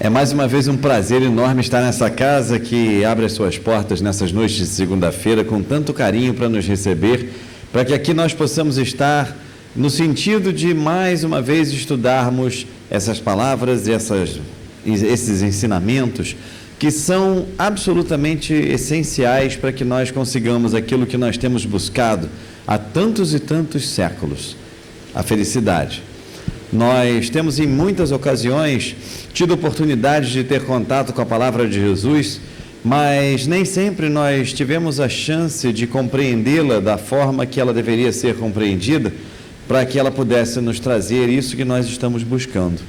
É mais uma vez um prazer enorme estar nessa casa que abre as suas portas nessas noites de segunda-feira com tanto carinho para nos receber, para que aqui nós possamos estar no sentido de mais uma vez estudarmos essas palavras e esses ensinamentos que são absolutamente essenciais para que nós consigamos aquilo que nós temos buscado há tantos e tantos séculos, a felicidade. Nós temos em muitas ocasiões tido oportunidade de ter contato com a palavra de Jesus, mas nem sempre nós tivemos a chance de compreendê-la da forma que ela deveria ser compreendida, para que ela pudesse nos trazer isso que nós estamos buscando.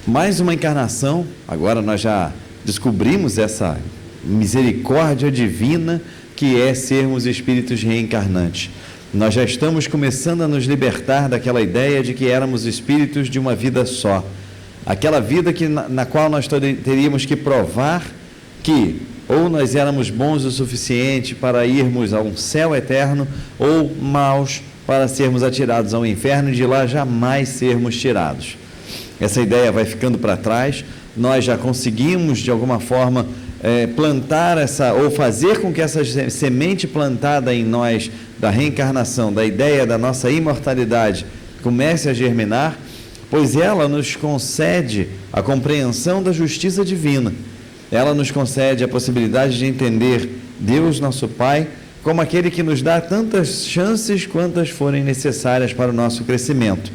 Mais uma encarnação, agora nós já descobrimos essa misericórdia divina que é sermos espíritos reencarnantes. Nós já estamos começando a nos libertar daquela ideia de que éramos espíritos de uma vida só. Aquela vida na qual nós teríamos que provar que ou nós éramos bons o suficiente para irmos a um céu eterno, ou maus para sermos atirados ao inferno e de lá jamais sermos tirados. Essa ideia vai ficando para trás. Nós já conseguimos, de alguma forma, plantar ou fazer com que essa semente plantada em nós da reencarnação, da ideia da nossa imortalidade, comece a germinar, pois ela nos concede a compreensão da justiça divina. Ela nos concede a possibilidade de entender Deus, nosso Pai, como aquele que nos dá tantas chances quantas forem necessárias para o nosso crescimento.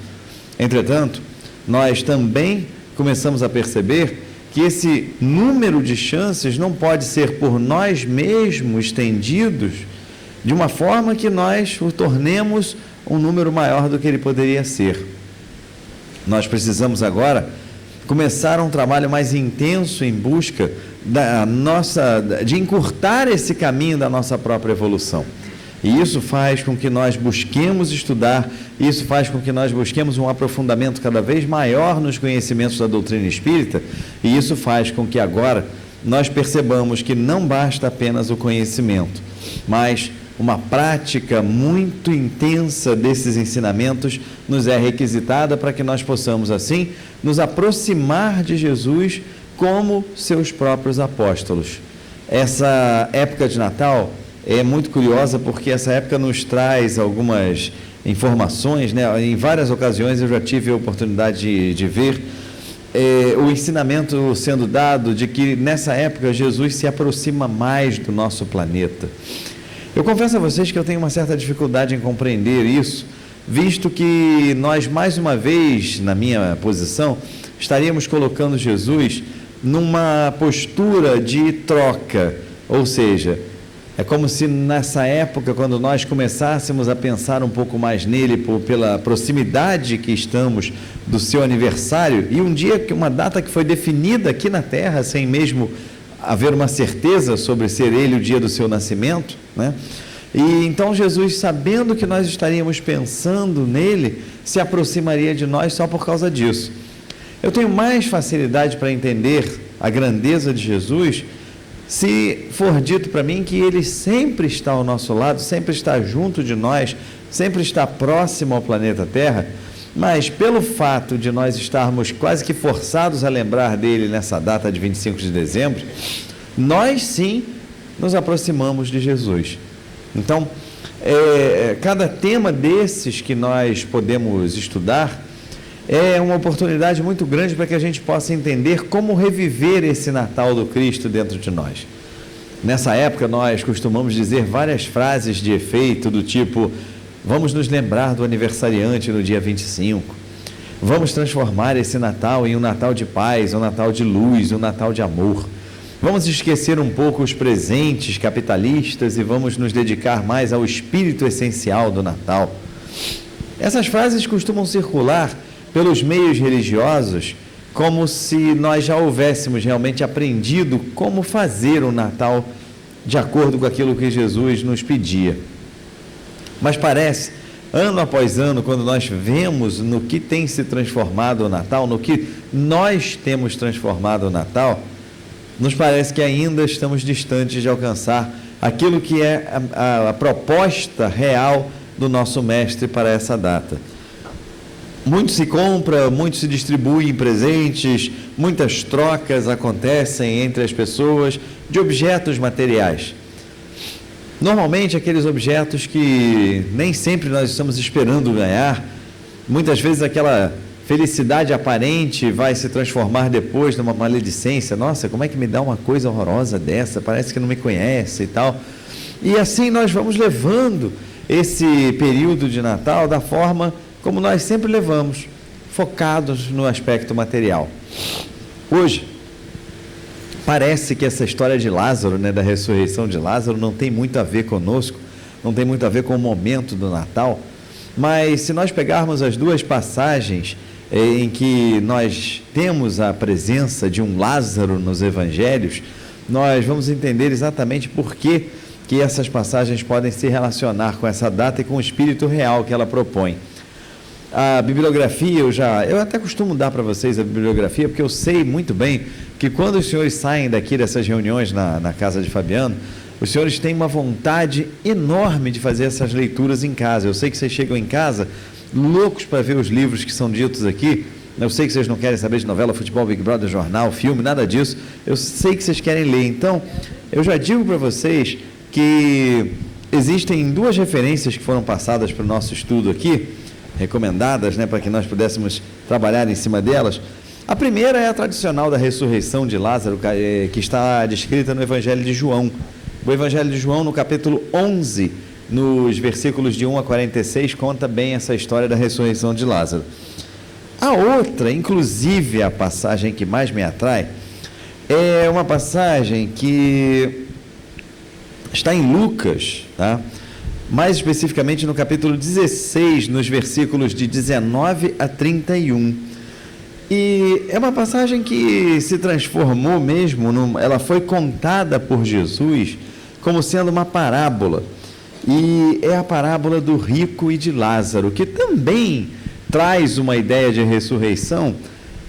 Entretanto, nós também começamos a perceber que esse número de chances não pode ser por nós mesmos estendidos de uma forma que nós o tornemos um número maior do que ele poderia ser. Nós precisamos agora começar um trabalho mais intenso em busca de encurtar esse caminho da nossa própria evolução. E isso faz com que nós busquemos estudar, isso faz com que nós busquemos um aprofundamento cada vez maior nos conhecimentos da doutrina espírita, e isso faz com que agora nós percebamos que não basta apenas o conhecimento, mas uma prática muito intensa desses ensinamentos nos é requisitada para que nós possamos, assim, nos aproximar de Jesus como seus próprios apóstolos. Essa época de Natal é muito curiosa porque essa época nos traz algumas informações, né? Em várias ocasiões eu já tive a oportunidade de ver o ensinamento sendo dado de que nessa época Jesus se aproxima mais do nosso planeta. Eu confesso a vocês que eu tenho uma certa dificuldade em compreender isso, visto que nós, mais uma vez, na minha posição, estaríamos colocando Jesus numa postura de troca, ou seja, é como se nessa época, quando nós começássemos a pensar um pouco mais nele, pela proximidade que estamos do seu aniversário, e um dia, uma data que foi definida aqui na Terra, sem mesmo haver uma certeza sobre ser ele o dia do seu nascimento, né? E então Jesus, sabendo que nós estaríamos pensando nele, se aproximaria de nós só por causa disso. Eu tenho mais facilidade para entender a grandeza de Jesus se for dito para mim que ele sempre está ao nosso lado, sempre está junto de nós, sempre está próximo ao planeta Terra, mas pelo fato de nós estarmos quase que forçados a lembrar dele nessa data de 25 de dezembro, nós sim nos aproximamos de Jesus. Então, cada tema desses que nós podemos estudar é uma oportunidade muito grande para que a gente possa entender como reviver esse Natal do Cristo dentro de nós. Nessa época, nós costumamos dizer várias frases de efeito do tipo: vamos nos lembrar do aniversariante no dia 25, vamos transformar esse Natal em um Natal de paz, um Natal de luz, um Natal de amor. Vamos esquecer um pouco os presentes capitalistas e vamos nos dedicar mais ao espírito essencial do Natal. Essas frases costumam circular pelos meios religiosos como se nós já houvéssemos realmente aprendido como fazer o Natal de acordo com aquilo que Jesus nos pedia. Mas parece, ano após ano, quando nós vemos no que tem se transformado o Natal, no que nós temos transformado o Natal, nos parece que ainda estamos distantes de alcançar aquilo que é a proposta real do nosso mestre para essa data. muito se compra, muito se distribui em presentes, muitas trocas acontecem entre as pessoas de objetos materiais. Normalmente aqueles objetos que nem sempre nós estamos esperando ganhar, muitas vezes aquela felicidade aparente vai se transformar depois numa maledicência. Nossa, como é que me dá uma coisa horrorosa dessa? Parece que não me conhece e tal. E assim nós vamos levando esse período de Natal da forma como nós sempre levamos, focados no aspecto material. Hoje, parece que essa história de Lázaro, da ressurreição de Lázaro, não tem muito a ver conosco, não tem muito a ver com o momento do Natal, mas se nós pegarmos as duas passagens em que nós temos a presença de um Lázaro nos evangelhos, nós vamos entender exatamente por que essas passagens podem se relacionar com essa data e com o espírito real que ela propõe. A bibliografia, eu até costumo dar para vocês a bibliografia, porque eu sei muito bem que quando os senhores saem daqui dessas reuniões na casa de Fabiano, os senhores têm uma vontade enorme de fazer essas leituras em casa. Eu sei que vocês chegam em casa loucos para ver os livros que são ditos aqui. Eu sei que vocês não querem saber de novela, futebol, Big Brother, jornal, filme, nada disso. Eu sei que vocês querem ler. Então, eu já digo para vocês que existem duas referências que foram passadas para o nosso estudo aqui, recomendadas, para que nós pudéssemos trabalhar em cima delas. A primeira é a tradicional da ressurreição de Lázaro, que está descrita no Evangelho de João. O Evangelho de João, no capítulo 11, nos versículos de 1 a 46, conta bem essa história da ressurreição de Lázaro. A outra, inclusive a passagem que mais me atrai, é uma passagem que está em Lucas, tá? Mais especificamente no capítulo 16, nos versículos de 19 a 31. E é uma passagem que se transformou mesmo, ela foi contada por Jesus como sendo uma parábola. E é a parábola do rico e de Lázaro, que também traz uma ideia de ressurreição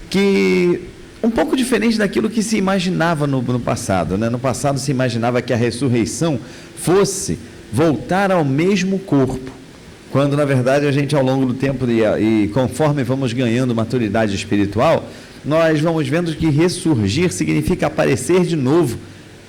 que um pouco diferente daquilo que se imaginava no passado, No passado se imaginava que a ressurreição fosse voltar ao mesmo corpo, quando na verdade a gente ao longo do tempo e conforme vamos ganhando maturidade espiritual, nós vamos vendo que ressurgir significa aparecer de novo,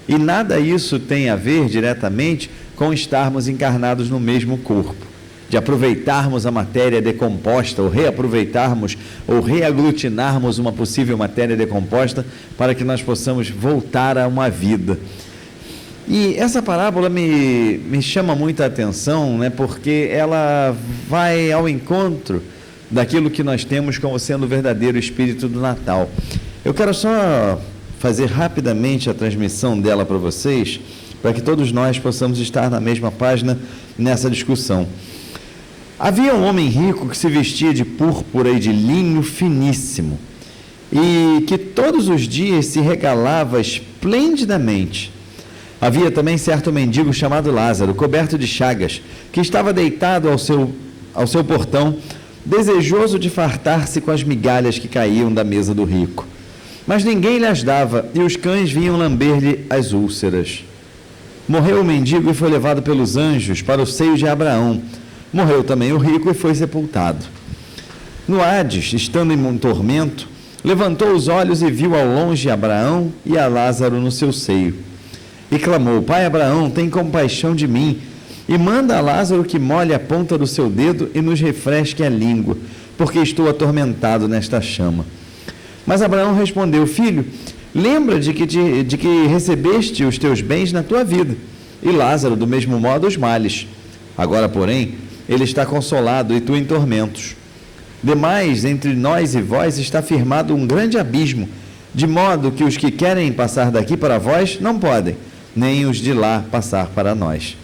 e nada isso tem a ver diretamente com estarmos encarnados no mesmo corpo, de aproveitarmos a matéria decomposta, ou reaproveitarmos, ou reaglutinarmos uma possível matéria decomposta para que nós possamos voltar a uma vida. E essa parábola me chama muita atenção, porque ela vai ao encontro daquilo que nós temos como sendo o verdadeiro espírito do Natal. Eu quero só fazer rapidamente a transmissão dela para vocês, para que todos nós possamos estar na mesma página nessa discussão. Havia um homem rico que se vestia de púrpura e de linho finíssimo, e que todos os dias se regalava esplendidamente. Havia também certo mendigo chamado Lázaro, coberto de chagas, que estava deitado ao seu portão, desejoso de fartar-se com as migalhas que caíam da mesa do rico. Mas ninguém lhes dava, e os cães vinham lamber-lhe as úlceras. Morreu o mendigo e foi levado pelos anjos para o seio de Abraão. Morreu também o rico e foi sepultado. No Hades, estando em um tormento, levantou os olhos e viu ao longe Abraão e a Lázaro no seu seio. E clamou: Pai Abraão, tem compaixão de mim, e manda a Lázaro que molhe a ponta do seu dedo e nos refresque a língua, porque estou atormentado nesta chama. Mas Abraão respondeu: Filho, lembra de que recebeste os teus bens na tua vida, e Lázaro do mesmo modo os males. Agora, porém, ele está consolado e tu em tormentos. Demais, entre nós e vós está firmado um grande abismo, de modo que os que querem passar daqui para vós não podem, nem os de lá passar para nós.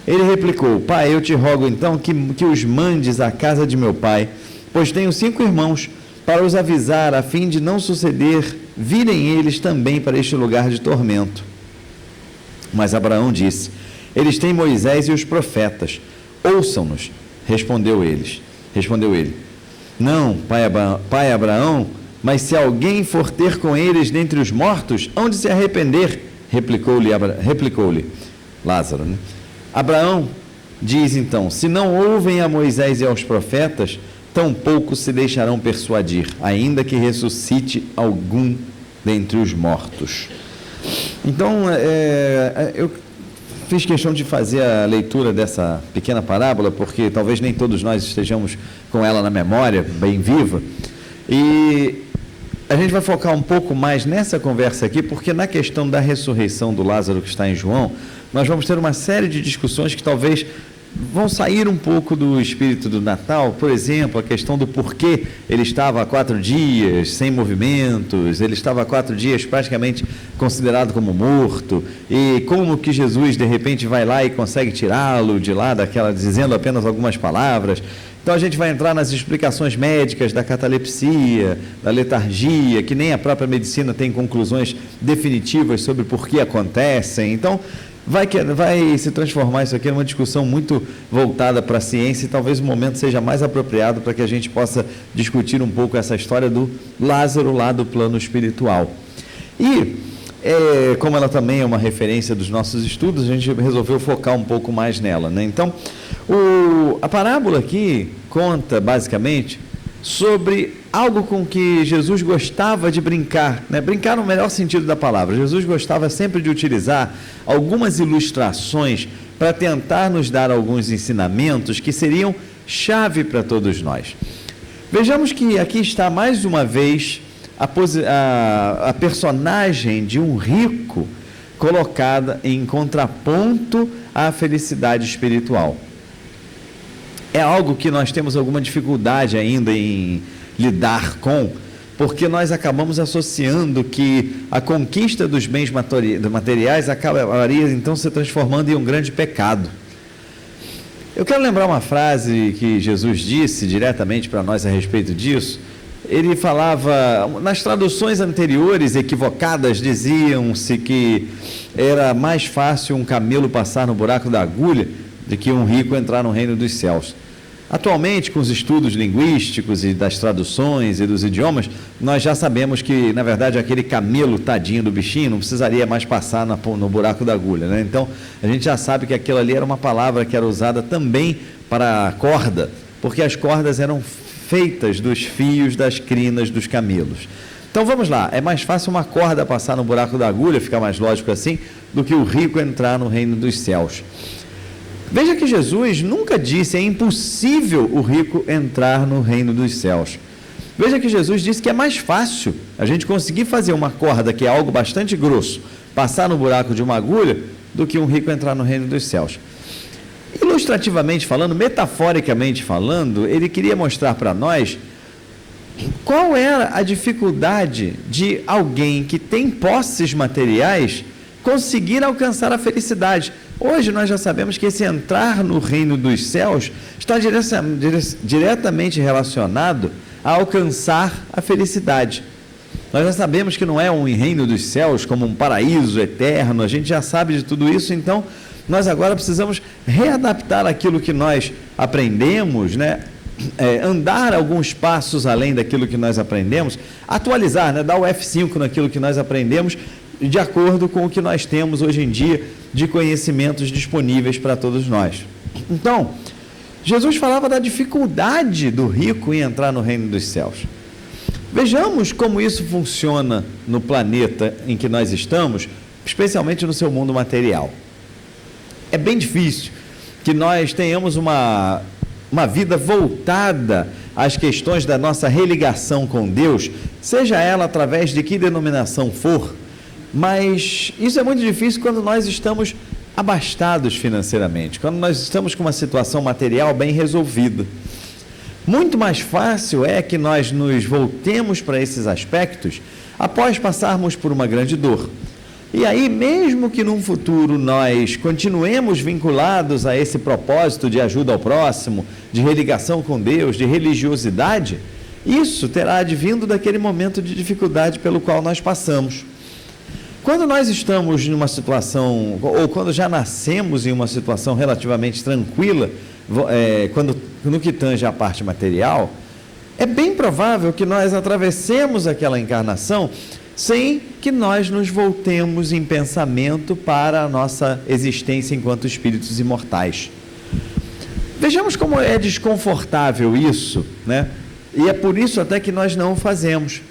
Ele replicou: Pai, eu te rogo então que os mandes à casa de meu pai, pois tenho 5 irmãos, para os avisar, a fim de não suceder virem eles também para este lugar de tormento. Mas Abraão disse: Eles têm Moisés e os profetas, ouçam-nos. Respondeu ele: Não, pai Abraão, mas se alguém for ter com eles dentre os mortos, hão de se arrepender. Replicou-lhe Lázaro. Abraão diz então: Se não ouvem a Moisés e aos profetas, tampouco se deixarão persuadir, ainda que ressuscite algum dentre os mortos. Então, eu fiz questão de fazer a leitura dessa pequena parábola, porque talvez nem todos nós estejamos com ela na memória, bem viva, e a gente vai focar um pouco mais nessa conversa aqui, porque na questão da ressurreição do Lázaro que está em João, nós vamos ter uma série de discussões que talvez vão sair um pouco do espírito do Natal. Por exemplo, a questão do porquê ele estava há 4 dias sem movimentos, ele estava há 4 dias praticamente considerado como morto, e como que Jesus de repente vai lá e consegue tirá-lo de lá, dizendo apenas algumas palavras. Então a gente vai entrar nas explicações médicas da catalepsia, da letargia, que nem a própria medicina tem conclusões definitivas sobre por que acontecem. Então vai se transformar isso aqui numa discussão muito voltada para a ciência, e talvez o momento seja mais apropriado para que a gente possa discutir um pouco essa história do Lázaro lá do plano espiritual. E como ela também é uma referência dos nossos estudos, a gente resolveu focar um pouco mais nela, né? Então, a parábola aqui conta basicamente sobre algo com que Jesus gostava de brincar, né? Brincar no melhor sentido da palavra. Jesus gostava sempre de utilizar algumas ilustrações para tentar nos dar alguns ensinamentos que seriam chave para todos nós. Vejamos que aqui está mais uma vez a personagem de um rico colocada em contraponto à felicidade espiritual. É algo que nós temos alguma dificuldade ainda em lidar com, porque nós acabamos associando que a conquista dos bens materiais acabaria então se transformando em um grande pecado. Eu quero lembrar uma frase que Jesus disse diretamente para nós a respeito disso. Ele falava, nas traduções anteriores equivocadas, diziam-se que era mais fácil um camelo passar no buraco da agulha do que um rico entrar no reino dos céus. Atualmente, com os estudos linguísticos e das traduções e dos idiomas, nós já sabemos que, na verdade, aquele camelo tadinho do bichinho não precisaria mais passar no buraco da agulha, né? Então, a gente já sabe que aquilo ali era uma palavra que era usada também para corda, porque as cordas eram feitas dos fios das crinas dos camelos. Então vamos lá, é mais fácil uma corda passar no buraco da agulha, fica mais lógico assim, do que o rico entrar no reino dos céus. Veja que Jesus nunca disse é impossível o rico entrar no reino dos céus. Veja que Jesus disse que é mais fácil a gente conseguir fazer uma corda, que é algo bastante grosso, passar no buraco de uma agulha, do que um rico entrar no reino dos céus. Ilustrativamente falando, metaforicamente falando, ele queria mostrar para nós qual era a dificuldade de alguém que tem posses materiais conseguir alcançar a felicidade. Hoje nós já sabemos que esse entrar no reino dos céus está diretamente relacionado a alcançar a felicidade. Nós já sabemos que não é um reino dos céus como um paraíso eterno, a gente já sabe de tudo isso, então nós agora precisamos readaptar aquilo que nós aprendemos, né? Andar alguns passos além daquilo que nós aprendemos, atualizar, né? Dar o F5 naquilo que nós aprendemos, de acordo com o que nós temos hoje em dia de conhecimentos disponíveis para todos nós. Então, Jesus falava da dificuldade do rico em entrar no reino dos céus. Vejamos como isso funciona no planeta em que nós estamos, especialmente no seu mundo material. É bem difícil que nós tenhamos uma vida voltada às questões da nossa religação com Deus, seja ela através de que denominação for, mas isso é muito difícil quando nós estamos abastados financeiramente, quando nós estamos com uma situação material bem resolvida. Muito mais fácil é que nós nos voltemos para esses aspectos após passarmos por uma grande dor. E aí, mesmo que num futuro nós continuemos vinculados a esse propósito de ajuda ao próximo, de religação com Deus, de religiosidade, isso terá advindo daquele momento de dificuldade pelo qual nós passamos. Quando nós estamos numa situação, ou quando já nascemos em uma situação relativamente tranquila, no que tange a parte material, é bem provável que nós atravessemos aquela encarnação sem que nós nos voltemos em pensamento para a nossa existência enquanto espíritos imortais. Vejamos como é desconfortável isso, né? E é por isso até que nós não o fazemos.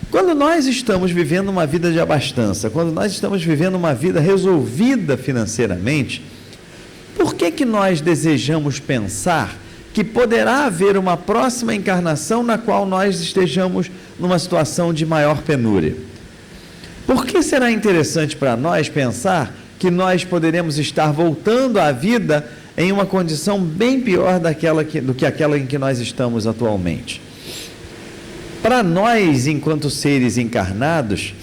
Quando nós estamos vivendo uma vida de abastança, quando nós estamos vivendo uma vida resolvida financeiramente, por que nós desejamos pensar que poderá haver uma próxima encarnação na qual nós estejamos numa situação de maior penúria? Por que será interessante para nós pensar que nós poderemos estar voltando à vida em uma condição bem pior do que aquela em que nós estamos atualmente? Para nós, enquanto seres encarnados,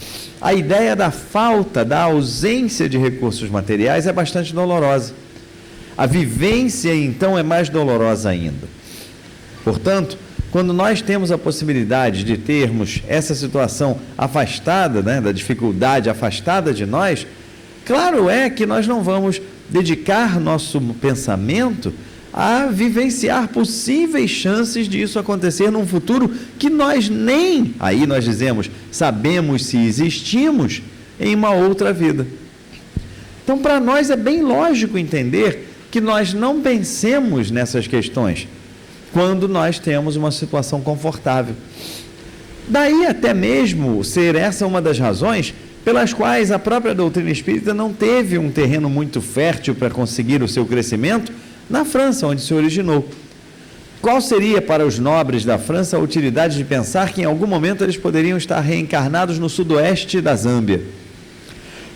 a ideia da falta, da ausência de recursos materiais é bastante dolorosa. A vivência, então, é mais dolorosa ainda. Portanto, quando nós temos a possibilidade de termos essa situação afastada, né, da dificuldade afastada de nós, claro é que nós não vamos dedicar nosso pensamento a vivenciar possíveis chances disso acontecer num futuro que nós nem, aí nós dizemos, sabemos se existimos em uma outra vida. Então, para nós é bem lógico entender que nós não pensemos nessas questões quando nós temos uma situação confortável. Daí até mesmo ser essa uma das razões pelas quais a própria doutrina espírita não teve um terreno muito fértil para conseguir o seu crescimento na França, onde se originou. Qual seria para os nobres da França a utilidade de pensar que em algum momento eles poderiam estar reencarnados no sudoeste da Zâmbia?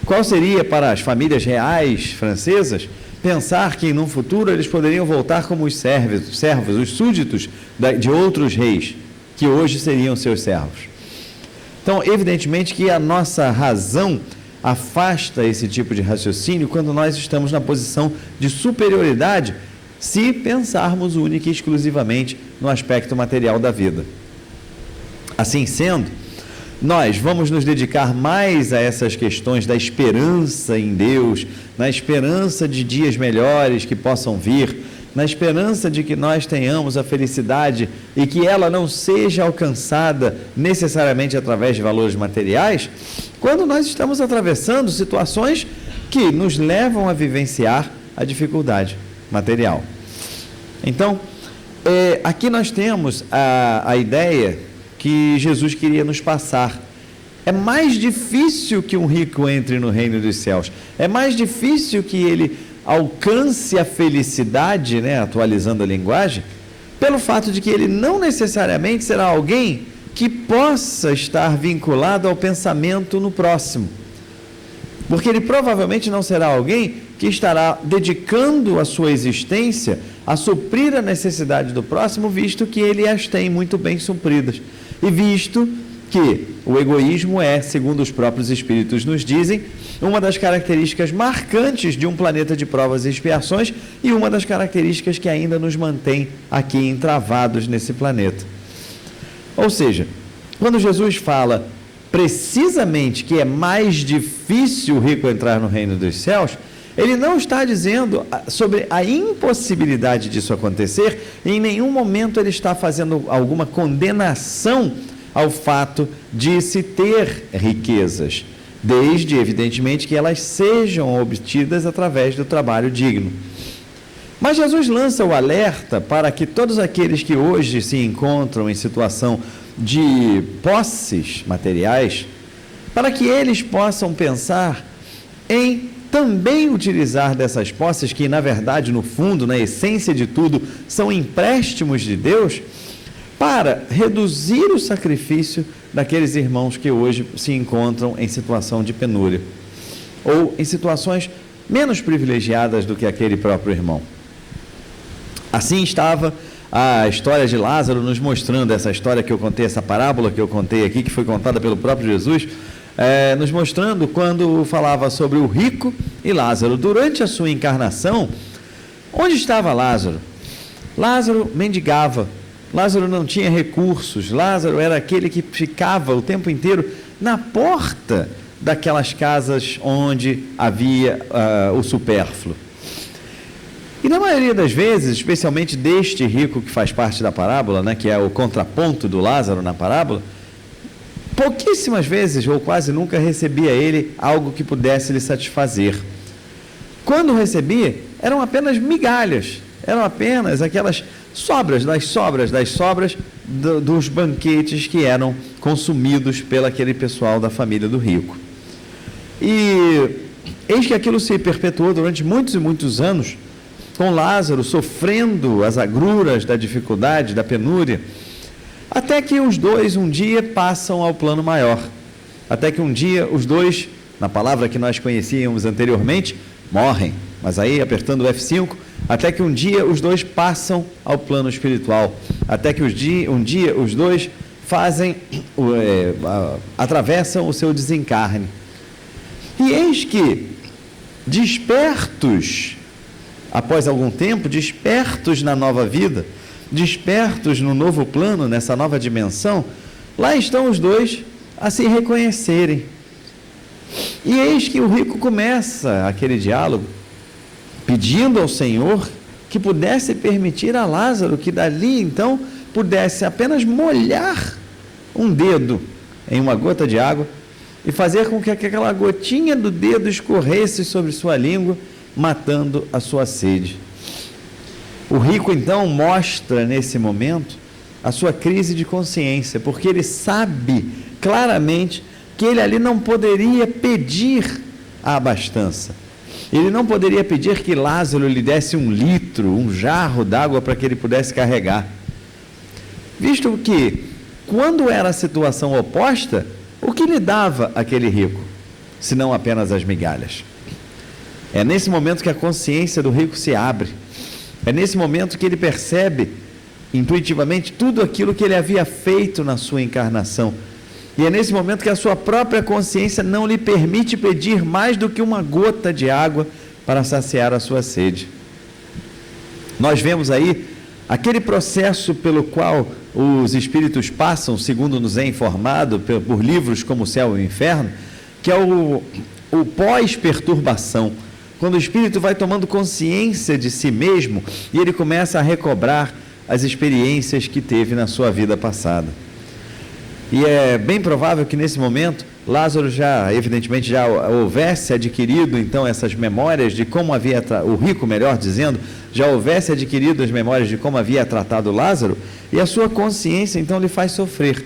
Qual seria para as famílias reais francesas pensar que num futuro eles poderiam voltar como os servos, os súditos de outros reis, que hoje seriam seus servos? Então, evidentemente que a nossa razão afasta esse tipo de raciocínio quando nós estamos na posição de superioridade, se pensarmos única e exclusivamente no aspecto material da vida. Assim sendo, nós vamos nos dedicar mais a essas questões da esperança em Deus, na esperança de dias melhores que possam vir, na esperança de que nós tenhamos a felicidade e que ela não seja alcançada necessariamente através de valores materiais, quando nós estamos atravessando situações que nos levam a vivenciar a dificuldade material. Então, aqui nós temos a ideia que Jesus queria nos passar. É mais difícil que um rico entre no reino dos céus, é mais difícil que ele alcance a felicidade, né, atualizando a linguagem, pelo fato de que ele não necessariamente será alguém que possa estar vinculado ao pensamento no próximo, porque ele provavelmente não será alguém que estará dedicando a sua existência a suprir a necessidade do próximo, visto que ele as tem muito bem supridas, e visto que o egoísmo é, segundo os próprios espíritos nos dizem, uma das características marcantes de um planeta de provas e expiações e uma das características que ainda nos mantém aqui entravados nesse planeta. Ou seja, quando Jesus fala precisamente que é mais difícil o rico entrar no reino dos céus, ele não está dizendo sobre a impossibilidade disso acontecer, e em nenhum momento ele está fazendo alguma condenação ao fato de se ter riquezas, desde, evidentemente, que elas sejam obtidas através do trabalho digno. Mas Jesus lança o alerta para que todos aqueles que hoje se encontram em situação de posses materiais, para que eles possam pensar em também utilizar dessas posses, que na verdade, no fundo, na essência de tudo, são empréstimos de Deus, para reduzir o sacrifício daqueles irmãos que hoje se encontram em situação de penúria, ou em situações menos privilegiadas do que aquele próprio irmão. Assim estava a história de Lázaro nos mostrando, essa história que eu contei, essa parábola que eu contei aqui, que foi contada pelo próprio Jesus, nos mostrando quando falava sobre o rico e Lázaro. Durante a sua encarnação, onde estava Lázaro? Lázaro mendigava, Lázaro não tinha recursos, Lázaro era aquele que ficava o tempo inteiro na porta daquelas casas onde havia o supérfluo. E na maioria das vezes, especialmente deste rico que faz parte da parábola, né, que é o contraponto do Lázaro na parábola, pouquíssimas vezes, ou quase nunca, recebia ele algo que pudesse lhe satisfazer. Quando recebia, eram apenas migalhas, eram apenas aquelas sobras dos banquetes que eram consumidos pelo aquele pessoal da família do rico. E eis que aquilo se perpetuou durante muitos e muitos anos, com Lázaro sofrendo as agruras da dificuldade, da penúria, até que os dois um dia passam ao plano maior. Até que um dia os dois, na palavra que nós conhecíamos anteriormente, morrem. Mas aí, apertando o F5, até que um dia os dois passam ao plano espiritual. Até que um dia os dois atravessam o seu desencarne. E eis que, despertos, após algum tempo, despertos na nova vida, despertos no novo plano, nessa nova dimensão, lá estão os dois a se reconhecerem. E eis que o rico começa aquele diálogo, pedindo ao Senhor que pudesse permitir a Lázaro que dali então pudesse apenas molhar um dedo em uma gota de água e fazer com que aquela gotinha do dedo escorresse sobre sua língua, matando a sua sede. O rico então mostra nesse momento a sua crise de consciência, porque ele sabe claramente que ele ali não poderia pedir a abastança. Ele não poderia pedir que Lázaro lhe desse 1 litro, um jarro d'água para que ele pudesse carregar. Visto que, quando era a situação oposta, o que lhe dava aquele rico, se não apenas as migalhas? É nesse momento que a consciência do rico se abre. É nesse momento que ele percebe intuitivamente tudo aquilo que ele havia feito na sua encarnação. E é nesse momento que a sua própria consciência não lhe permite pedir mais do que uma gota de água para saciar a sua sede. Nós vemos aí aquele processo pelo qual os espíritos passam, segundo nos é informado por livros como O Céu e o Inferno, que é o pós-perturbação, quando o espírito vai tomando consciência de si mesmo e ele começa a recobrar as experiências que teve na sua vida passada. E é bem provável que nesse momento Lázaro evidentemente já houvesse adquirido então essas memórias de como havia, o rico melhor dizendo, já houvesse adquirido as memórias de como havia tratado Lázaro, e a sua consciência então lhe faz sofrer.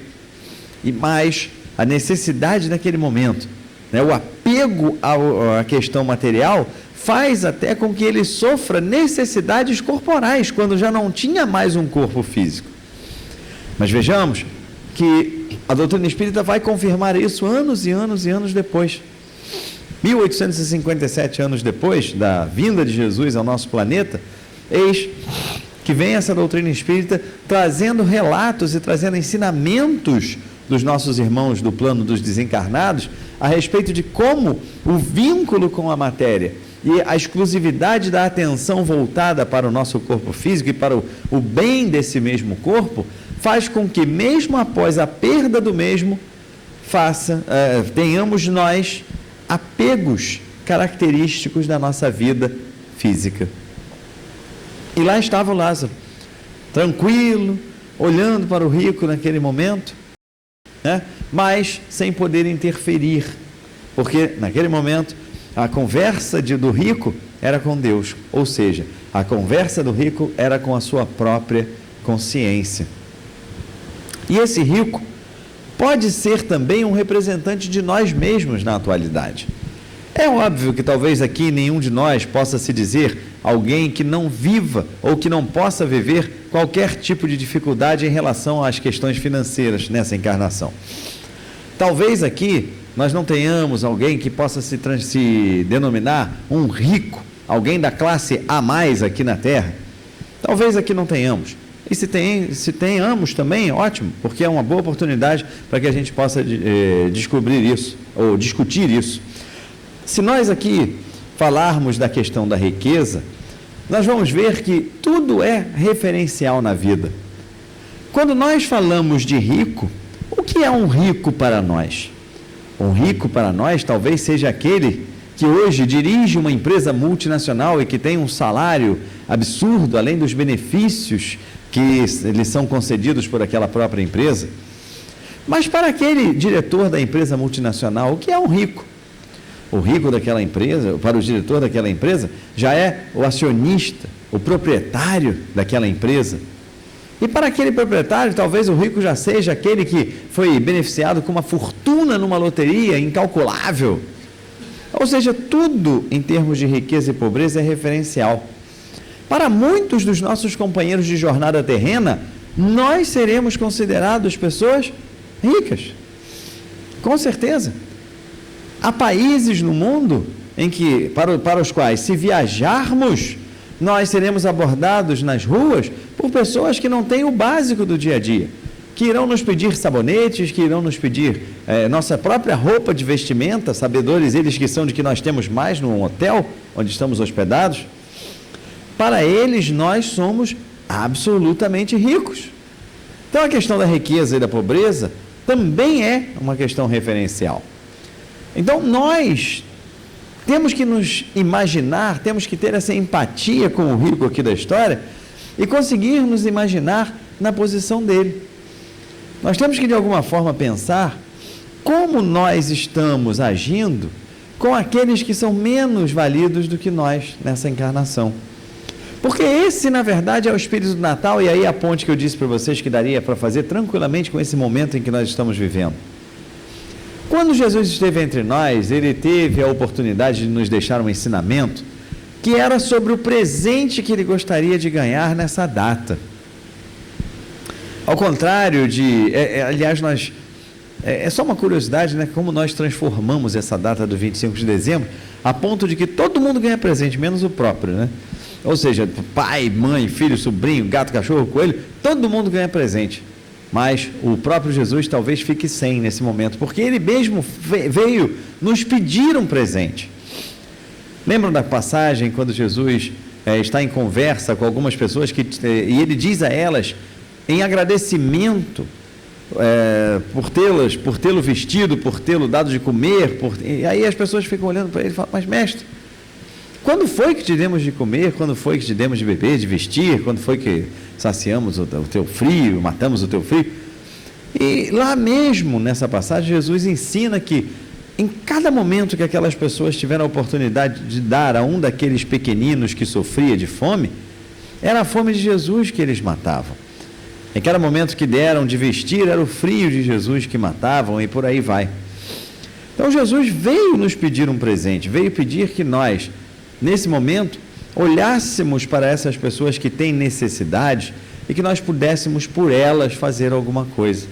E mais, a necessidade naquele momento, o apego à questão material, faz até com que ele sofra necessidades corporais, quando já não tinha mais um corpo físico. Mas vejamos que a doutrina espírita vai confirmar isso anos e anos e anos depois. 1857 anos depois da vinda de Jesus ao nosso planeta, eis que vem essa doutrina espírita trazendo relatos e trazendo ensinamentos dos nossos irmãos do plano dos desencarnados a respeito de como o vínculo com a matéria e a exclusividade da atenção voltada para o nosso corpo físico e para o bem desse mesmo corpo faz com que, mesmo após a perda do mesmo, tenhamos nós apegos característicos da nossa vida física. E lá estava o Lázaro, tranquilo, olhando para o rico naquele momento, mas sem poder interferir, porque naquele momento a conversa do rico era com Deus, ou seja, a conversa do rico era com a sua própria consciência. E esse rico pode ser também um representante de nós mesmos na atualidade. É óbvio que talvez aqui nenhum de nós possa se dizer alguém que não viva ou que não possa viver qualquer tipo de dificuldade em relação às questões financeiras nessa encarnação. Talvez aqui nós não tenhamos alguém que possa se denominar um rico, alguém da classe A+, aqui na Terra. Talvez aqui não tenhamos. E se tenhamos também, ótimo, porque é uma boa oportunidade para que a gente possa descobrir isso, ou discutir isso. Se nós aqui falarmos da questão da riqueza, nós vamos ver que tudo é referencial na vida. Quando nós falamos de rico, o que é um rico para nós? Um rico para nós talvez seja aquele que hoje dirige uma empresa multinacional e que tem um salário absurdo, além dos benefícios que lhes são concedidos por aquela própria empresa. Mas para aquele diretor da empresa multinacional, o que é um rico? O rico daquela empresa, para o diretor daquela empresa, já é o acionista, o proprietário daquela empresa. E para aquele proprietário, talvez o rico já seja aquele que foi beneficiado com uma fortuna numa loteria incalculável. Ou seja, tudo em termos de riqueza e pobreza é referencial. Para muitos dos nossos companheiros de jornada terrena, nós seremos considerados pessoas ricas. Com certeza. Há países no mundo em que, para os quais, se viajarmos, nós seremos abordados nas ruas por pessoas que não têm o básico do dia a dia, que irão nos pedir sabonetes, que irão nos pedir nossa própria roupa de vestimenta, sabedores eles que são de que nós temos mais num hotel onde estamos hospedados. Para eles, nós somos absolutamente ricos. Então, a questão da riqueza e da pobreza também é uma questão referencial. Então, nós temos que nos imaginar, temos que ter essa empatia com o rico aqui da história e conseguir nos imaginar na posição dele. Nós temos que, de alguma forma, pensar como nós estamos agindo com aqueles que são menos validos do que nós nessa encarnação. Porque esse, na verdade, é o espírito do Natal, e aí a ponte que eu disse para vocês que daria para fazer tranquilamente com esse momento em que nós estamos vivendo. Quando Jesus esteve entre nós, ele teve a oportunidade de nos deixar um ensinamento que era sobre o presente que ele gostaria de ganhar nessa data. Ao contrário de... aliás, é só uma curiosidade, né? Como nós transformamos essa data do 25 de dezembro a ponto de que todo mundo ganha presente, menos o próprio, né? Ou seja, pai, mãe, filho, sobrinho, gato, cachorro, coelho, todo mundo ganha presente. Mas o próprio Jesus talvez fique sem nesse momento, porque ele mesmo veio nos pedir um presente. Lembram da passagem quando Jesus está em conversa com algumas pessoas e ele diz a elas, em agradecimento por tê-lo vestido, por tê-lo dado de comer, e aí as pessoas ficam olhando para ele e falam, mas mestre, quando foi que te demos de comer? Quando foi que te demos de beber, de vestir? Quando foi que saciamos o teu frio, matamos o teu frio? E lá mesmo, nessa passagem, Jesus ensina que em cada momento que aquelas pessoas tiveram a oportunidade de dar a um daqueles pequeninos que sofria de fome, era a fome de Jesus que eles matavam. Em cada momento que deram de vestir, era o frio de Jesus que matavam, e por aí vai. Então Jesus veio nos pedir um presente, veio pedir que nós, nesse momento, olhássemos para essas pessoas que têm necessidade e que nós pudéssemos por elas fazer alguma coisa.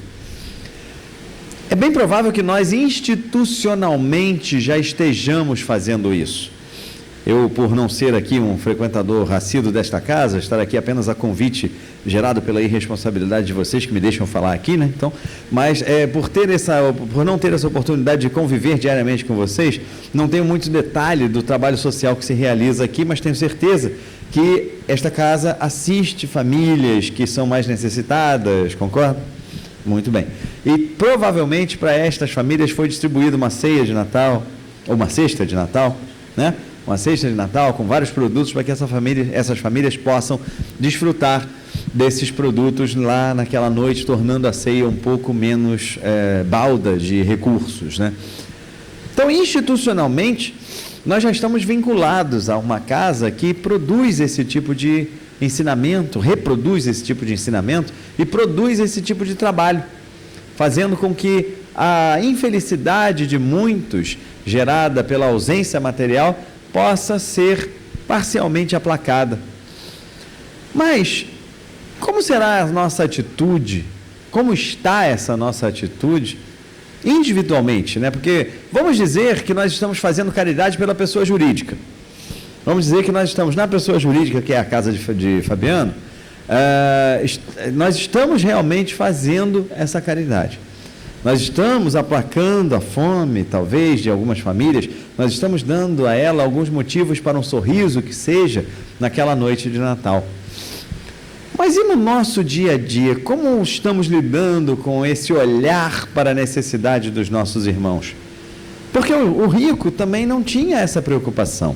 É bem provável que nós institucionalmente já estejamos fazendo isso. Eu, por não ser aqui um frequentador assíduo desta casa, estar aqui apenas a convite gerado pela irresponsabilidade de vocês que me deixam falar aqui, né? Então, mas por não ter essa oportunidade de conviver diariamente com vocês, não tenho muito detalhe do trabalho social que se realiza aqui, mas tenho certeza que esta casa assiste famílias que são mais necessitadas, concorda? Muito bem. E provavelmente para estas famílias foi distribuída uma ceia de Natal, ou uma cesta de Natal, né? Uma cesta de Natal com vários produtos para que essas famílias possam desfrutar desses produtos lá naquela noite, tornando a ceia um pouco menos balda de recursos, né? Então, institucionalmente, nós já estamos vinculados a uma casa que produz esse tipo de ensinamento, reproduz esse tipo de ensinamento e produz esse tipo de trabalho, fazendo com que a infelicidade de muitos, gerada pela ausência material, possa ser parcialmente aplacada. Mas, como será a nossa atitude? Como está essa nossa atitude individualmente, né? Porque vamos dizer que nós estamos fazendo caridade pela pessoa jurídica. Vamos dizer que nós estamos na pessoa jurídica, que é a casa de Fabiano, nós estamos realmente fazendo essa caridade. Nós estamos aplacando a fome, talvez, de algumas famílias, nós estamos dando a ela alguns motivos para um sorriso que seja naquela noite de Natal. Mas e no nosso dia a dia, como estamos lidando com esse olhar para a necessidade dos nossos irmãos? Porque o rico também não tinha essa preocupação.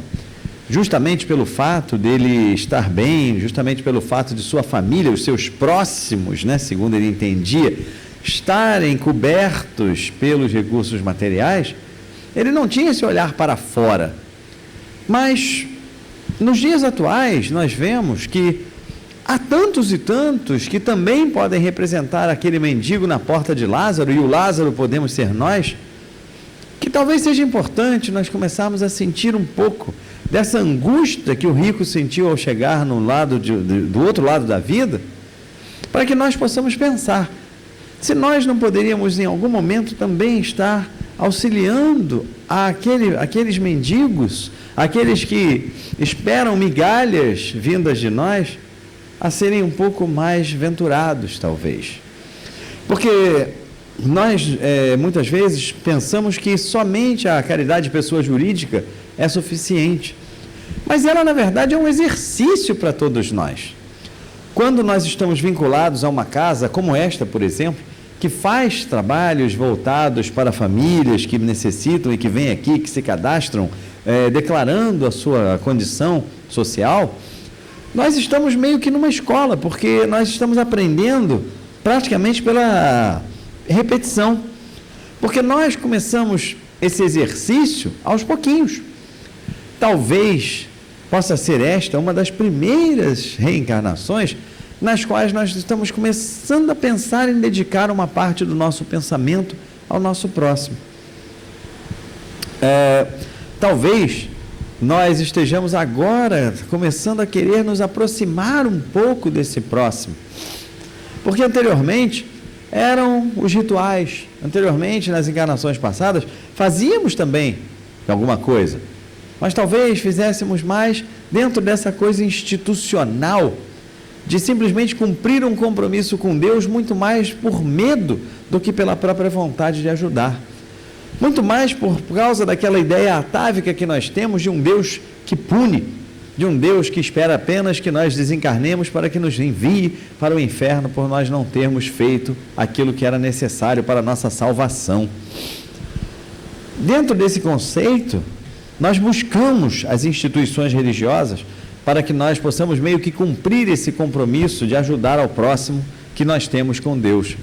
Justamente pelo fato dele estar bem, justamente pelo fato de sua família, os seus próximos, né, segundo ele entendia, estarem cobertos pelos recursos materiais, ele não tinha esse olhar para fora. Mas nos dias atuais, nós vemos que há tantos e tantos que também podem representar aquele mendigo na porta de Lázaro, e o Lázaro podemos ser nós, que talvez seja importante nós começarmos a sentir um pouco dessa angústia que o rico sentiu ao chegar no lado do outro lado da vida, para que nós possamos pensar se nós não poderíamos em algum momento também estar auxiliando aqueles mendigos, aqueles que esperam migalhas vindas de nós, a serem um pouco mais venturados, talvez. Porque nós, muitas vezes, pensamos que somente a caridade de pessoa jurídica é suficiente. Mas ela, na verdade, é um exercício para todos nós. Quando nós estamos vinculados a uma casa como esta, por exemplo, que faz trabalhos voltados para famílias que necessitam e que vêm aqui, que se cadastram, declarando a sua condição social, nós estamos meio que numa escola, porque nós estamos aprendendo praticamente pela repetição. Porque nós começamos esse exercício aos pouquinhos. Talvez possa ser esta uma das primeiras reencarnações nas quais nós estamos começando a pensar em dedicar uma parte do nosso pensamento ao nosso próximo. Talvez nós estejamos agora começando a querer nos aproximar um pouco desse próximo, porque anteriormente eram os rituais, anteriormente nas encarnações passadas fazíamos também alguma coisa, mas talvez fizéssemos mais dentro dessa coisa institucional, de simplesmente cumprir um compromisso com Deus muito mais por medo do que pela própria vontade de ajudar. Muito mais por causa daquela ideia atávica que nós temos de um Deus que pune, de um Deus que espera apenas que nós desencarnemos para que nos envie para o inferno por nós não termos feito aquilo que era necessário para a nossa salvação. Dentro desse conceito, nós buscamos as instituições religiosas para que nós possamos meio que cumprir esse compromisso de ajudar ao próximo que nós temos com Deus.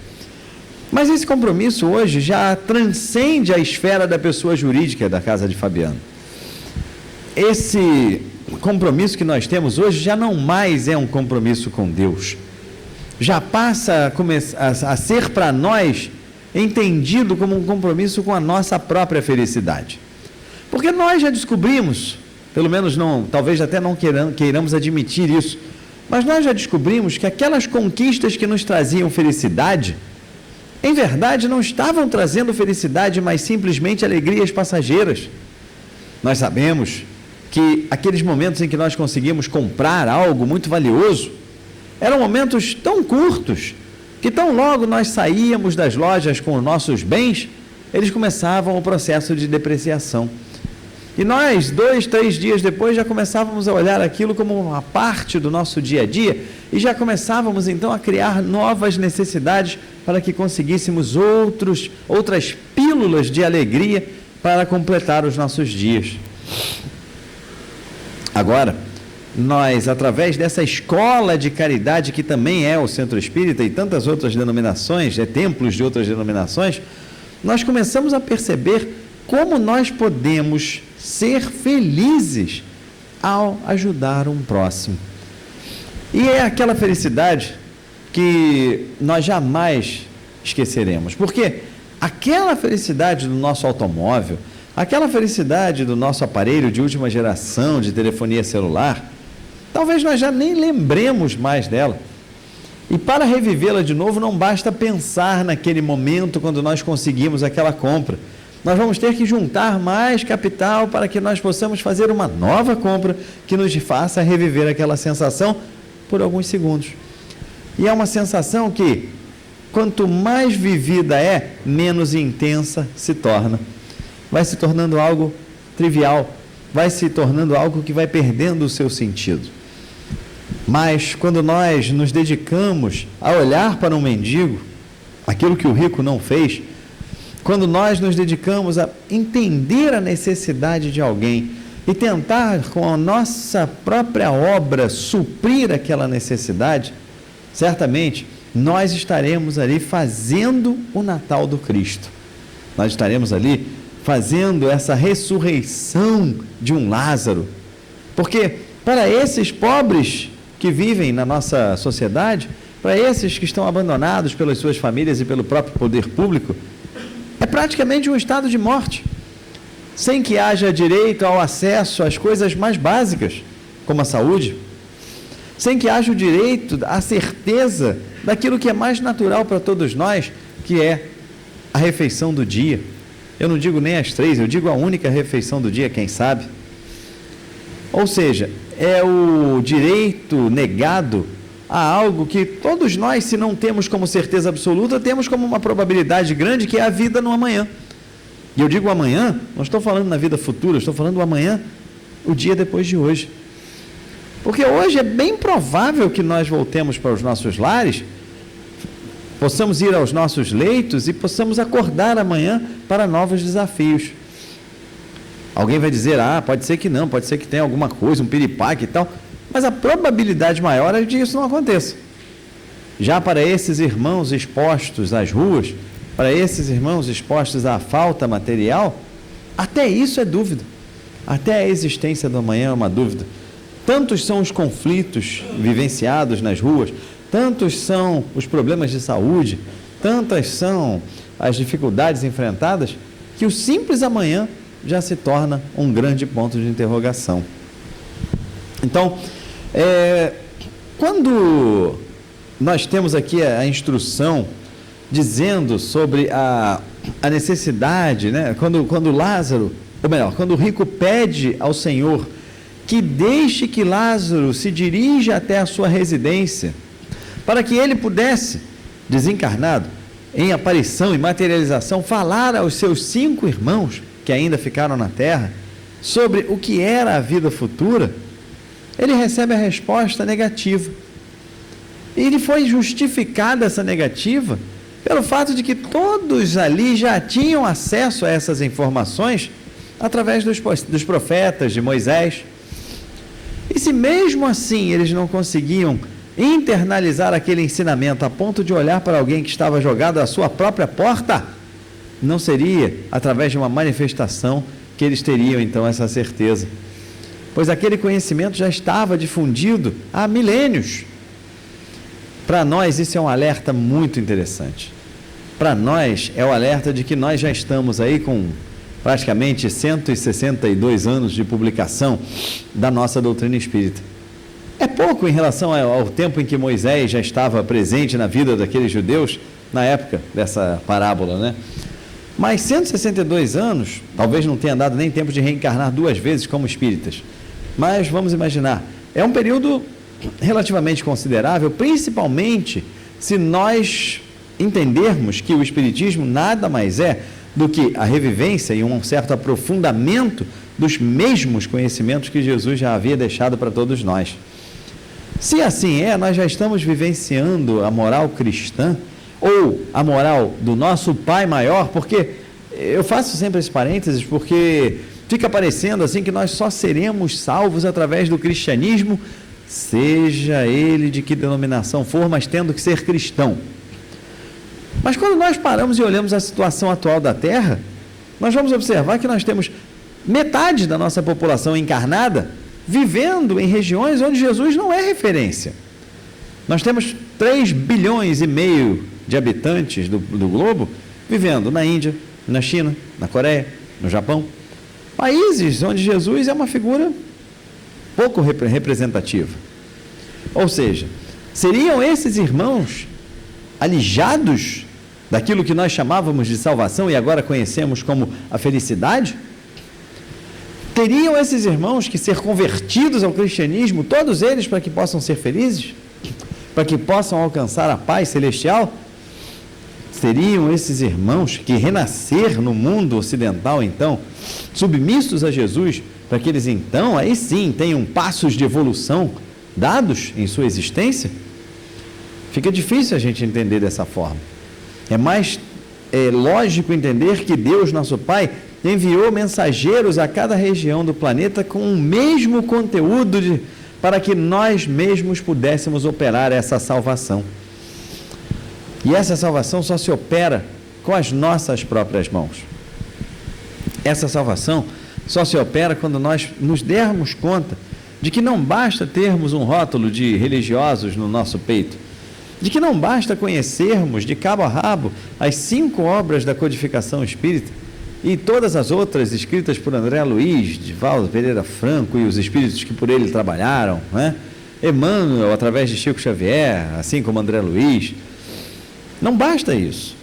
Mas esse compromisso hoje já transcende a esfera da pessoa jurídica da casa de Fabiano. Esse compromisso que nós temos hoje já não mais é um compromisso com Deus. Já passa a ser para nós entendido como um compromisso com a nossa própria felicidade. Porque nós já descobrimos, pelo menos não, talvez até não queiramos admitir isso, mas nós já descobrimos que aquelas conquistas que nos traziam felicidade, em verdade não estavam trazendo felicidade, mas simplesmente alegrias passageiras. Nós sabemos que aqueles momentos em que nós conseguimos comprar algo muito valioso, eram momentos tão curtos, que tão logo nós saíamos das lojas com os nossos bens, eles começavam o processo de depreciação. E nós, 2, 3 dias depois, já começávamos a olhar aquilo como uma parte do nosso dia a dia e já começávamos então a criar novas necessidades para que conseguíssemos outras pílulas de alegria para completar os nossos dias. Agora, nós, através dessa escola de caridade que também é o Centro Espírita e tantas outras denominações, templos de outras denominações, nós começamos a perceber como nós podemos ser felizes ao ajudar um próximo. E é aquela felicidade que nós jamais esqueceremos, porque aquela felicidade do nosso automóvel, aquela felicidade do nosso aparelho de última geração de telefonia celular, talvez nós já nem lembremos mais dela. E para revivê-la de novo, não basta pensar naquele momento quando nós conseguimos aquela compra. Nós vamos ter que juntar mais capital para que nós possamos fazer uma nova compra que nos faça reviver aquela sensação por alguns segundos. E é uma sensação que, quanto mais vivida é, menos intensa se torna. Vai se tornando algo trivial, vai se tornando algo que vai perdendo o seu sentido. Mas quando nós nos dedicamos a olhar para um mendigo, aquilo que o rico não fez, quando nós nos dedicamos a entender a necessidade de alguém e tentar com a nossa própria obra suprir aquela necessidade, certamente nós estaremos ali fazendo o Natal do Cristo. Nós estaremos ali fazendo essa ressurreição de um Lázaro, porque para esses pobres que vivem na nossa sociedade, para esses que estão abandonados pelas suas famílias e pelo próprio poder público, é praticamente um estado de morte, sem que haja direito ao acesso às coisas mais básicas, como a saúde, sem que haja o direito à certeza daquilo que é mais natural para todos nós, que é a refeição do dia. Eu não digo nem as 3, eu digo a única refeição do dia, quem sabe? Ou seja, é o direito negado a algo que todos nós, se não temos como certeza absoluta, temos como uma probabilidade grande, que é a vida no amanhã. E eu digo amanhã, não estou falando na vida futura, estou falando amanhã, o dia depois de hoje. Porque hoje é bem provável que nós voltemos para os nossos lares, possamos ir aos nossos leitos e possamos acordar amanhã para novos desafios. Alguém vai dizer, pode ser que não, pode ser que tenha alguma coisa, um piripaque e tal, mas a probabilidade maior é de que isso não aconteça. Já para esses irmãos expostos às ruas, para esses irmãos expostos à falta material, até isso é dúvida, até a existência do amanhã é uma dúvida. Tantos são os conflitos vivenciados nas ruas, tantos são os problemas de saúde, tantas são as dificuldades enfrentadas, que o simples amanhã já se torna um grande ponto de interrogação. Então, quando nós temos aqui a instrução dizendo sobre a necessidade, né? Quando Lázaro, ou melhor, quando o rico pede ao Senhor que deixe que Lázaro se dirija até a sua residência, para que ele pudesse, desencarnado, em aparição e materialização, falar aos seus 5 irmãos, que ainda ficaram na terra, sobre o que era a vida futura, ele recebe a resposta negativa. E lhe foi justificada essa negativa pelo fato de que todos ali já tinham acesso a essas informações através dos profetas, de Moisés. E se mesmo assim eles não conseguiam internalizar aquele ensinamento a ponto de olhar para alguém que estava jogado à sua própria porta, não seria através de uma manifestação que eles teriam então essa certeza, pois aquele conhecimento já estava difundido há milênios. Para nós isso é um alerta muito interessante. Para nós é o alerta de que nós já estamos aí com praticamente 162 anos de publicação da nossa doutrina espírita. É pouco em relação ao tempo em que Moisés já estava presente na vida daqueles judeus, na época dessa parábola, né? Mas 162 anos, talvez não tenha dado nem tempo de reencarnar 2 vezes como espíritas, mas vamos imaginar, é um período relativamente considerável, principalmente se nós entendermos que o espiritismo nada mais é do que a revivência e um certo aprofundamento dos mesmos conhecimentos que Jesus já havia deixado para todos nós. Se assim nós já estamos vivenciando a moral cristã, ou a moral do nosso Pai maior, porque eu faço sempre esse parênteses, porque fica parecendo assim que nós só seremos salvos através do cristianismo, seja ele de que denominação for, mas tendo que ser cristão. Mas quando nós paramos e olhamos a situação atual da Terra, nós vamos observar que nós temos metade da nossa população encarnada vivendo em regiões onde Jesus não é referência. Nós temos 3,5 bilhões de habitantes do globo vivendo na Índia, na China, na Coreia, no Japão, países onde Jesus é uma figura pouco representativa. Ou seja, seriam esses irmãos alijados daquilo que nós chamávamos de salvação e agora conhecemos como a felicidade? Teriam esses irmãos que ser convertidos ao cristianismo, todos eles, para que possam ser felizes? Para que possam alcançar a paz celestial? Seriam esses irmãos que renascer no mundo ocidental, então, submissos a Jesus, para que eles então, aí sim, tenham passos de evolução dados em sua existência? Fica difícil a gente entender dessa forma. É mais lógico entender que Deus, nosso Pai, enviou mensageiros a cada região do planeta com o mesmo conteúdo para que nós mesmos pudéssemos operar essa salvação. E essa salvação só se opera com as nossas próprias mãos. Essa salvação só se opera quando nós nos dermos conta de que não basta termos um rótulo de religiosos no nosso peito, de que não basta conhecermos de cabo a rabo as 5 obras da codificação espírita e todas as outras escritas por André Luiz, Divaldo Pereira Franco e os espíritos que por ele trabalharam, né? Emmanuel, através de Chico Xavier, assim como André Luiz. Não basta isso.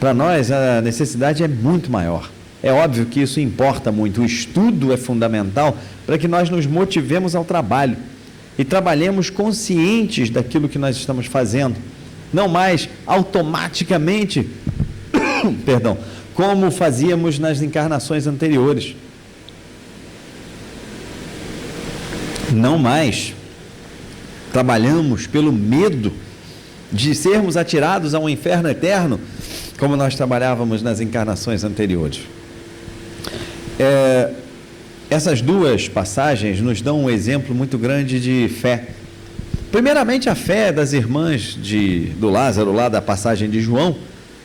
Para nós, a necessidade é muito maior. É óbvio que isso importa muito. O estudo é fundamental para que nós nos motivemos ao trabalho e trabalhemos conscientes daquilo que nós estamos fazendo, não mais automaticamente, perdão, como fazíamos nas encarnações anteriores. Não mais trabalhamos pelo medo de sermos atirados a um inferno eterno, como nós trabalhávamos nas encarnações anteriores. Essas 2 passagens nos dão um exemplo muito grande de fé. Primeiramente, a fé das irmãs do Lázaro, lá da passagem de João,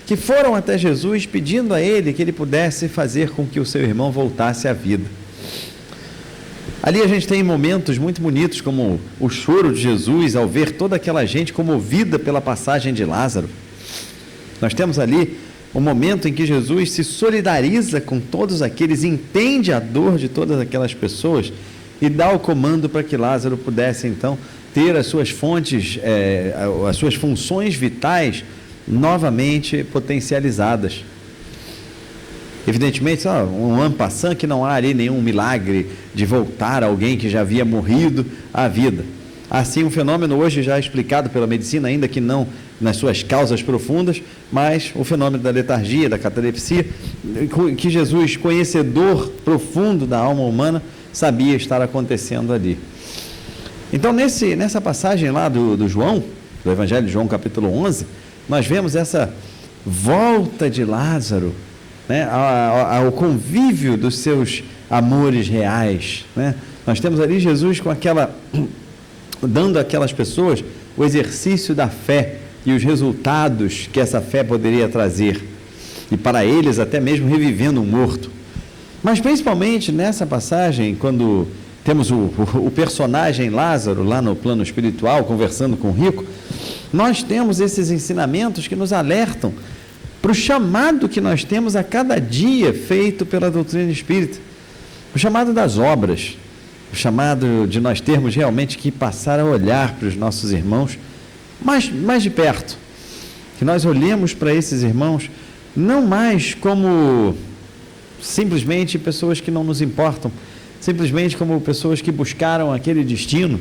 que foram até Jesus pedindo a ele que ele pudesse fazer com que o seu irmão voltasse à vida. Ali a gente tem momentos muito bonitos, como o choro de Jesus ao ver toda aquela gente comovida pela passagem de Lázaro. Nós temos ali o momento em que Jesus se solidariza com todos aqueles, entende a dor de todas aquelas pessoas e dá o comando para que Lázaro pudesse então ter as suas fontes, as suas funções vitais novamente potencializadas. Evidentemente, um en passant, que não há ali nenhum milagre de voltar alguém que já havia morrido à vida. Assim, um fenômeno hoje já explicado pela medicina, ainda que não nas suas causas profundas, mas o fenômeno da letargia, da catalepsia, que Jesus, conhecedor profundo da alma humana, sabia estar acontecendo ali. Então, nessa passagem lá do João, do Evangelho de João, capítulo 11, nós vemos essa volta de Lázaro, né, ao convívio dos seus amores reais, né? Nós temos ali Jesus dando àquelas pessoas o exercício da fé e os resultados que essa fé poderia trazer, e para eles até mesmo revivendo um morto. Mas principalmente nessa passagem, quando temos o personagem Lázaro lá no plano espiritual conversando com o rico, nós temos esses ensinamentos que nos alertam para o chamado que nós temos a cada dia feito pela doutrina espírita, o chamado das obras, o chamado de nós termos realmente que passar a olhar para os nossos irmãos mais de perto, que nós olhemos para esses irmãos não mais como simplesmente pessoas que não nos importam, simplesmente como pessoas que buscaram aquele destino.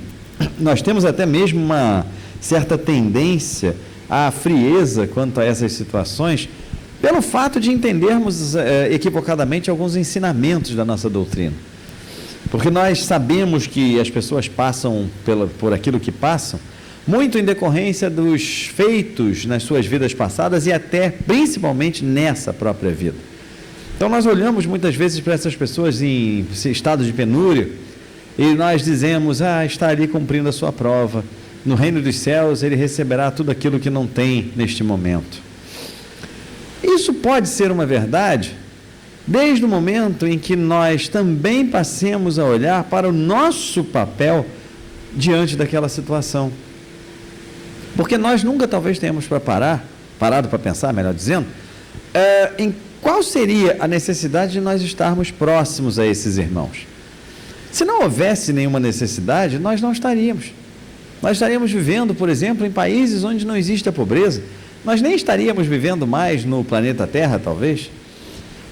Nós temos até mesmo uma certa tendência à frieza quanto a essas situações, pelo fato de entendermos equivocadamente alguns ensinamentos da nossa doutrina. Porque nós sabemos que as pessoas passam por aquilo que passam, muito em decorrência dos feitos nas suas vidas passadas e até, principalmente, nessa própria vida. Então nós olhamos muitas vezes para essas pessoas em estado de penúria e nós dizemos, está ali cumprindo a sua prova, no reino dos céus ele receberá tudo aquilo que não tem neste momento. Isso pode ser uma verdade desde o momento em que nós também passemos a olhar para o nosso papel diante daquela situação. Porque nós nunca talvez tenhamos parado para pensar, melhor dizendo, em qual seria a necessidade de nós estarmos próximos a esses irmãos. Se não houvesse nenhuma necessidade, nós não estaríamos. Nós estaríamos vivendo, por exemplo, em países onde não existe a pobreza. Nós nem estaríamos vivendo mais no planeta Terra, talvez.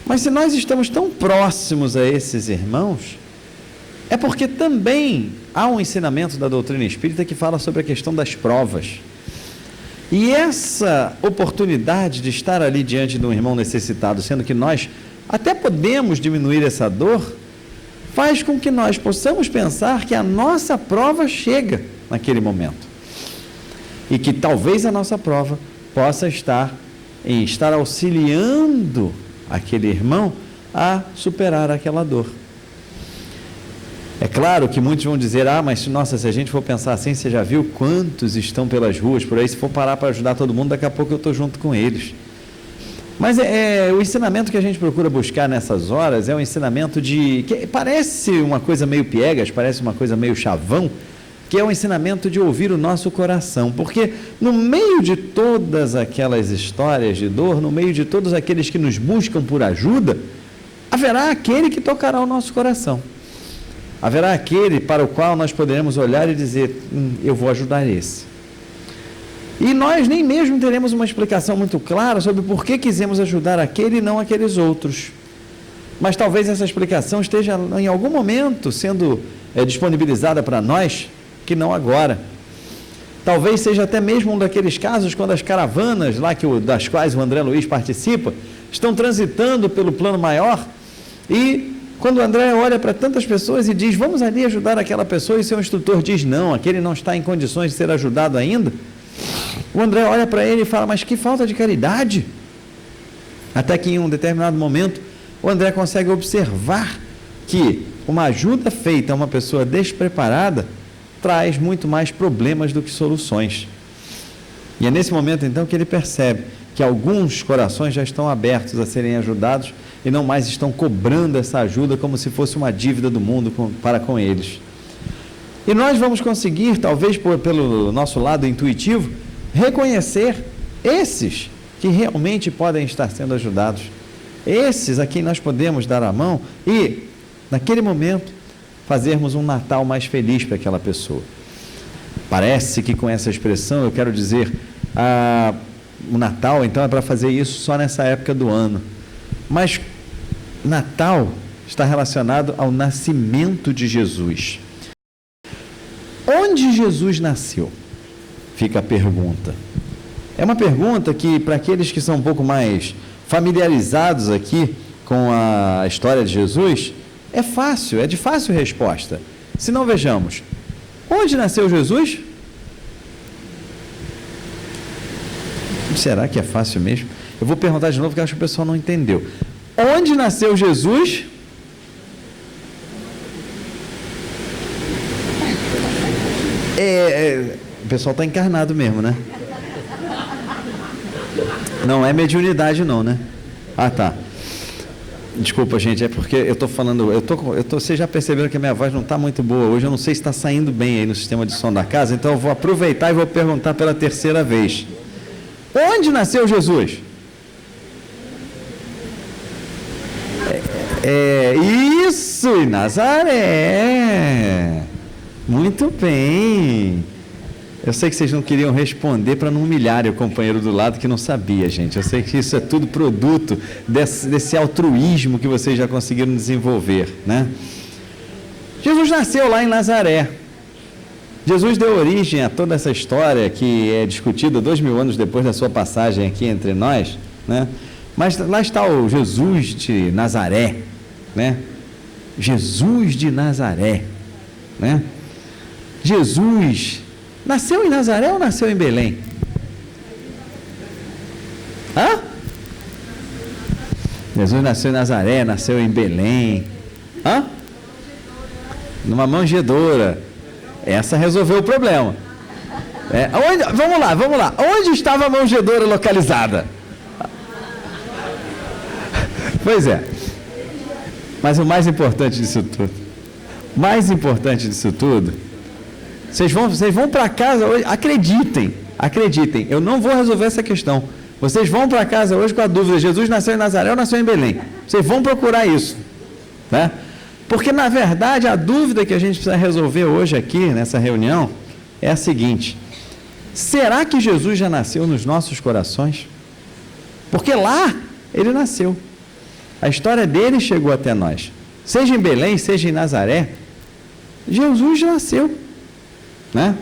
Mas se nós estamos tão próximos a esses irmãos, é porque também há um ensinamento da doutrina espírita que fala sobre a questão das provas. E essa oportunidade de estar ali diante de um irmão necessitado, sendo que nós até podemos diminuir essa dor, faz com que nós possamos pensar que a nossa prova chega naquele momento. E que talvez a nossa prova possa estar em estar auxiliando aquele irmão a superar aquela dor. É claro que muitos vão dizer, mas nossa, se a gente for pensar assim, você já viu quantos estão pelas ruas por aí, se for parar para ajudar todo mundo, daqui a pouco eu estou junto com eles. Mas o ensinamento que a gente procura buscar nessas horas é um ensinamento que parece uma coisa meio piegas, parece uma coisa meio chavão, que é o ensinamento de ouvir o nosso coração, porque no meio de todas aquelas histórias de dor, no meio de todos aqueles que nos buscam por ajuda, haverá aquele que tocará o nosso coração, haverá aquele para o qual nós poderemos olhar e dizer, eu vou ajudar esse. E nós nem mesmo teremos uma explicação muito clara sobre por que quisemos ajudar aquele e não aqueles outros. Mas talvez essa explicação esteja em algum momento sendo disponibilizada para nós, que não agora. Talvez seja até mesmo um daqueles casos quando as caravanas lá das quais o André Luiz participa, estão transitando pelo plano maior e quando o André olha para tantas pessoas e diz, vamos ali ajudar aquela pessoa, e seu instrutor diz, não, aquele não está em condições de ser ajudado ainda. O André olha para ele e fala, mas que falta de caridade. Até que em um determinado momento, o André consegue observar que uma ajuda feita a uma pessoa despreparada traz muito mais problemas do que soluções. E é nesse momento então que ele percebe que alguns corações já estão abertos a serem ajudados e não mais estão cobrando essa ajuda como se fosse uma dívida do mundo para com eles. E nós vamos conseguir, talvez pelo nosso lado intuitivo, reconhecer esses que realmente podem estar sendo ajudados, esses a quem nós podemos dar a mão e, naquele momento, fazermos um Natal mais feliz para aquela pessoa. Parece que com essa expressão eu quero dizer, o Natal então é para fazer isso só nessa época do ano, mas Natal está relacionado ao nascimento de Jesus. Onde Jesus nasceu? Fica a pergunta. É uma pergunta que, para aqueles que são um pouco mais familiarizados aqui com a história de Jesus, é fácil, é de fácil resposta. Se não, vejamos. Onde nasceu Jesus? Será que é fácil mesmo? Eu vou perguntar de novo, porque acho que o pessoal não entendeu. Onde nasceu Jesus? O pessoal está encarnado mesmo, né? Não é mediunidade não, né? Ah, tá. Desculpa, gente, é porque eu estou falando, vocês já perceberam que a minha voz não está muito boa hoje, eu não sei se está saindo bem aí no sistema de som da casa, então eu vou aproveitar e vou perguntar pela terceira vez. Onde nasceu Jesus? Isso, em Nazaré. Muito bem. Eu sei que vocês não queriam responder para não humilharem o companheiro do lado que não sabia, gente. Eu sei que isso é tudo produto desse altruísmo que vocês já conseguiram desenvolver, né? Jesus nasceu lá em Nazaré. Jesus deu origem a toda essa história que é discutida 2000 anos depois da sua passagem aqui entre nós, né? Mas lá está o Jesus de Nazaré, né? Jesus de Nazaré, né? Jesus nasceu em Nazaré ou nasceu em Belém? Hã? Jesus nasceu em Nazaré, nasceu em Belém. Hã? Numa manjedoura. Essa resolveu o problema. Vamos lá. Onde estava a manjedoura localizada? Pois é. Mas o mais importante disso tudo, vocês vão para casa hoje, acreditem, eu não vou resolver essa questão. Vocês vão para casa hoje com a dúvida, Jesus nasceu em Nazaré ou nasceu em Belém? Vocês vão procurar isso, né? Porque, na verdade, a dúvida que a gente precisa resolver hoje aqui, nessa reunião, é a seguinte: será que Jesus já nasceu nos nossos corações? Porque lá ele nasceu. A história dele chegou até nós. Seja em Belém, seja em Nazaré, Jesus nasceu, né?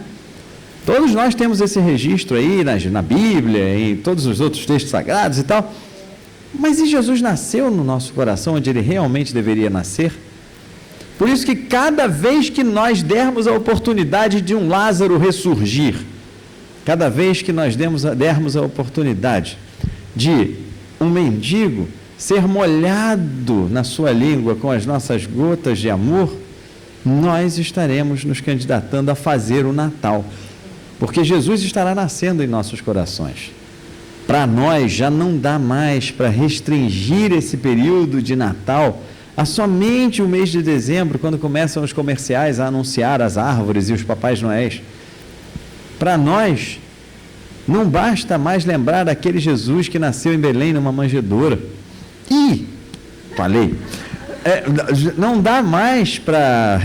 Todos nós temos esse registro aí na Bíblia, em todos os outros textos sagrados e tal. Mas e Jesus nasceu no nosso coração, onde ele realmente deveria nascer? Por isso que cada vez que nós dermos a oportunidade de um Lázaro ressurgir, cada vez que nós dermos a oportunidade de um mendigo ser molhado na sua língua com as nossas gotas de amor, nós estaremos nos candidatando a fazer o Natal, porque Jesus estará nascendo em nossos corações. Para nós já não dá mais para restringir esse período de Natal a somente o mês de dezembro, quando começam os comerciais a anunciar as árvores e os Papais Noéis. Para nós, não basta mais lembrar daquele Jesus que nasceu em Belém numa manjedoura. Não dá mais para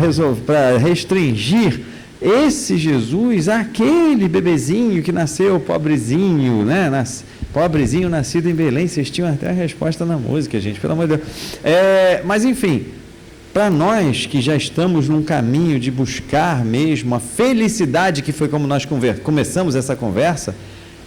restringir esse Jesus àquele bebezinho que nasceu pobrezinho, né? Pobrezinho nascido em Belém. Vocês tinham até a resposta na música, gente, pelo amor de Deus. Mas enfim, para nós que já estamos num caminho de buscar mesmo a felicidade, que foi como nós começamos essa conversa,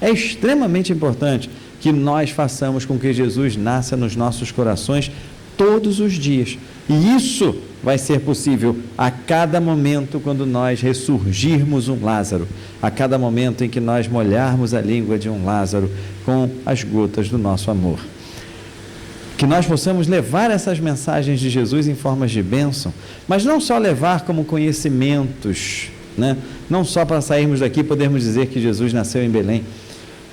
é extremamente importante que nós façamos com que Jesus nasça nos nossos corações todos os dias. E isso vai ser possível a cada momento quando nós ressurgirmos um Lázaro, a cada momento em que nós molharmos a língua de um Lázaro com as gotas do nosso amor. Que nós possamos levar essas mensagens de Jesus em formas de bênção, mas não só levar como conhecimentos, né? Não só para sairmos daqui e podermos dizer que Jesus nasceu em Belém,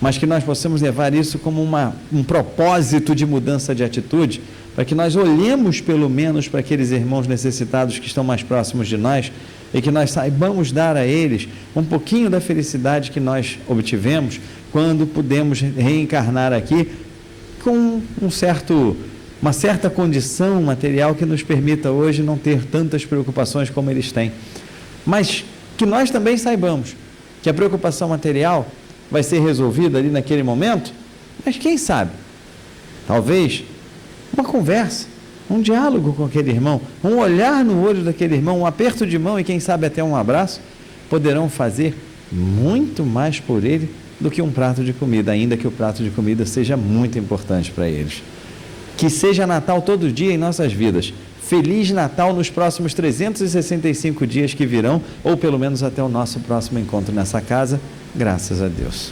mas que nós possamos levar isso como um propósito de mudança de atitude, para que nós olhemos pelo menos para aqueles irmãos necessitados que estão mais próximos de nós e que nós saibamos dar a eles um pouquinho da felicidade que nós obtivemos quando pudemos reencarnar aqui com uma certa condição material que nos permita hoje não ter tantas preocupações como eles têm. Mas que nós também saibamos que a preocupação material vai ser resolvida ali naquele momento, mas quem sabe, talvez uma conversa, um diálogo com aquele irmão, um olhar no olho daquele irmão, um aperto de mão e quem sabe até um abraço, poderão fazer muito mais por ele do que um prato de comida, ainda que o prato de comida seja muito importante para eles. Que seja Natal todo dia em nossas vidas. Feliz Natal nos próximos 365 dias que virão, ou pelo menos até o nosso próximo encontro nessa casa. Graças a Deus.